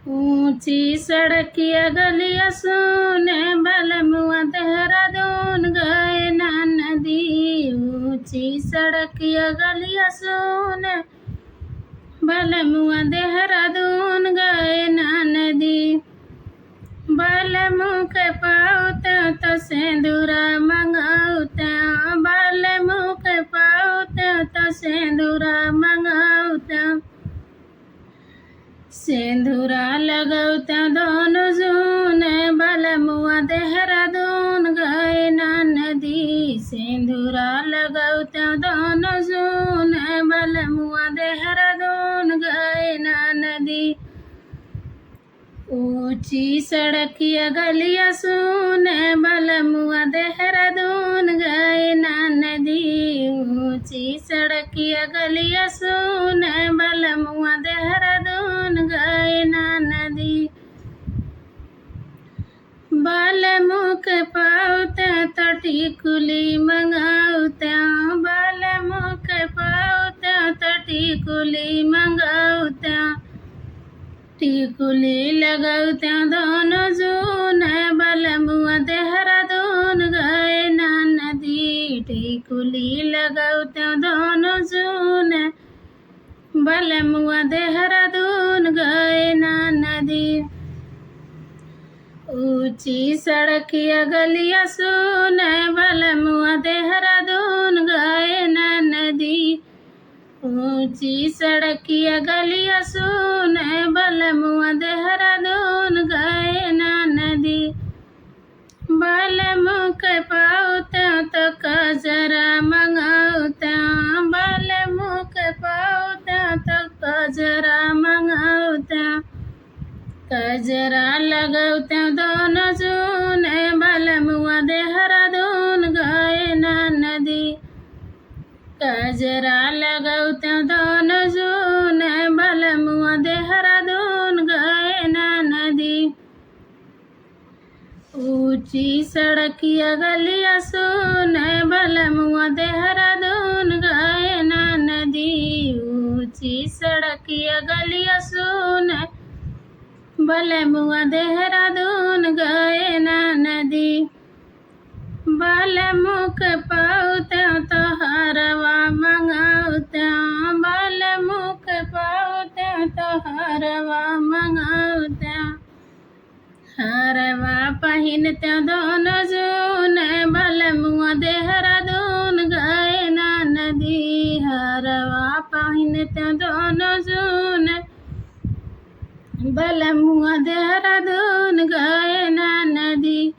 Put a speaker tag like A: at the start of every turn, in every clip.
A: ऊंची सड़किया गलिया सुने बलमुआ देहरादून गए ना नदी। ऊंची सड़किया गलिया सुने बलमुआ देहरादून गए ना नदी। बलमुआ के पाउते तो सिंदूरा मंगाउते, बलमुआ के पाउते तो सिंदूरा मंगाउते। सिंदूरा लगौते दोनों जूने बलमुआ देहरादून गए ना नदी। सिंदूरा लगौते दोनों जूने बलमुआ देहरादून गए ना नदी। ऊंची सड़किया गलिया सुने बलमुआ देहरादून गए ना नदी। ऊंची सड़किया गलिया सुने बलमुआ देहरादून गए ना नदी। बलमुआ के पाउते तो टिकुली मंगाउते, बलमुआ के पाउते तो टिकुली मंगाउते। टिकुली लगौते दोनों जूने बलमुआ देहरादून गए ना नदी। टिकुली लगौते दोनों जूने बलमुआ देहरादून गए ना नदी। ऊंची सड़किया गलिया सुने बलमुआ देहरादून गए ना नदी। ऊंची सड़किया गलिया सुने बलमुआ देहरादून गए ना नदी। बलमुआ के पाउते तो कजरा मंगाउते, बलमुआ के पाउते तो कजरा मंगाउते। कजरा लगौते दोनों जूने बलमुआ देहरादून गए ना नदी। कजरा लगौते दोनों जूने बलमुआ देहरादून गए ना नदी। ऊंची सड़किया गलिया सुने बलमुआ देहरादून गए ना नदी। ऊंची सड़किया गलिया सुने बलमुआ देहरादून गए ना नदी। बलमुआ के पाउते तो हरवा मंगाउते, बलमुआ के पाउते तो हरवा मंगाउते। हरवा पहिनते दोनों जूने बलमुआ देहरादून गए ना नदी। हरवा पहिनते दोनों जूने बलमुआ देहरादून गए ना नदी।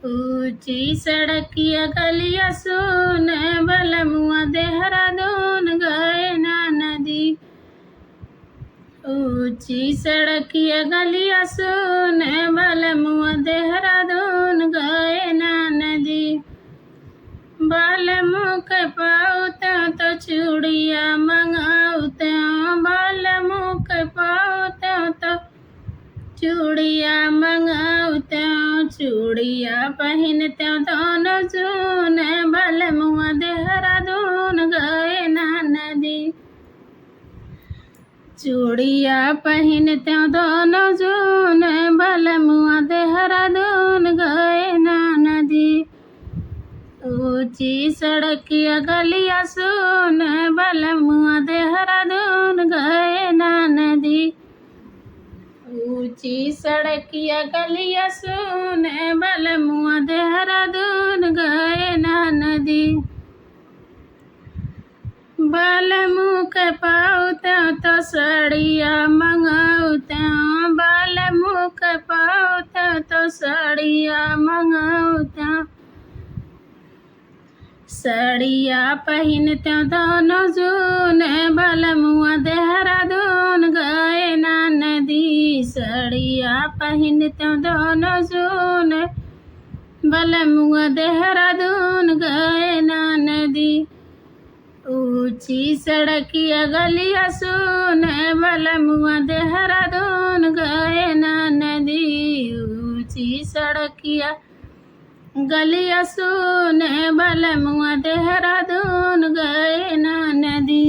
A: ऊंची सड़किया गलिया सुने बलमुआ देहरादून गए ना नदी। ऊंची सड़किया गलिया सुने बलमुआ देहरादून गए ना नदी। बलमुआ के पाउते तो चूड़िया मंगाउते, बलमुआ के पाउते तो चूड़िया मंगाउते। चूड़िया पहिनते दोनों जूने बलमुआ देहरादून गए ना नदी। चूड़िया पहिनते दोनों जूने बलमुआ देहरादून गए ना नदी। ऊंची सड़किया गलिया सुने बलमुआ देहरादून गए ना नदी। ऊंची सड़किया गलिया सुने बलमुआ देहरादून गए ना नदी। बलमुआ के पाउते तो साड़िया मंगाउते, बलमुआ के पाउते तो साड़िया मंगाउते। साड़िया पहिनते दोनों जूने बलमुआ देहरादून गए ना नदी। साड़िया पहिनते दोनों जूने बलमुआ देहरादून गए ना नदी। ऊंची सड़किया गलिया सुने बलमुआ देहरादून गए ना नदी। ऊंची सड़किया गलिया सुने बलमुआ देहरादून गए ना नदी।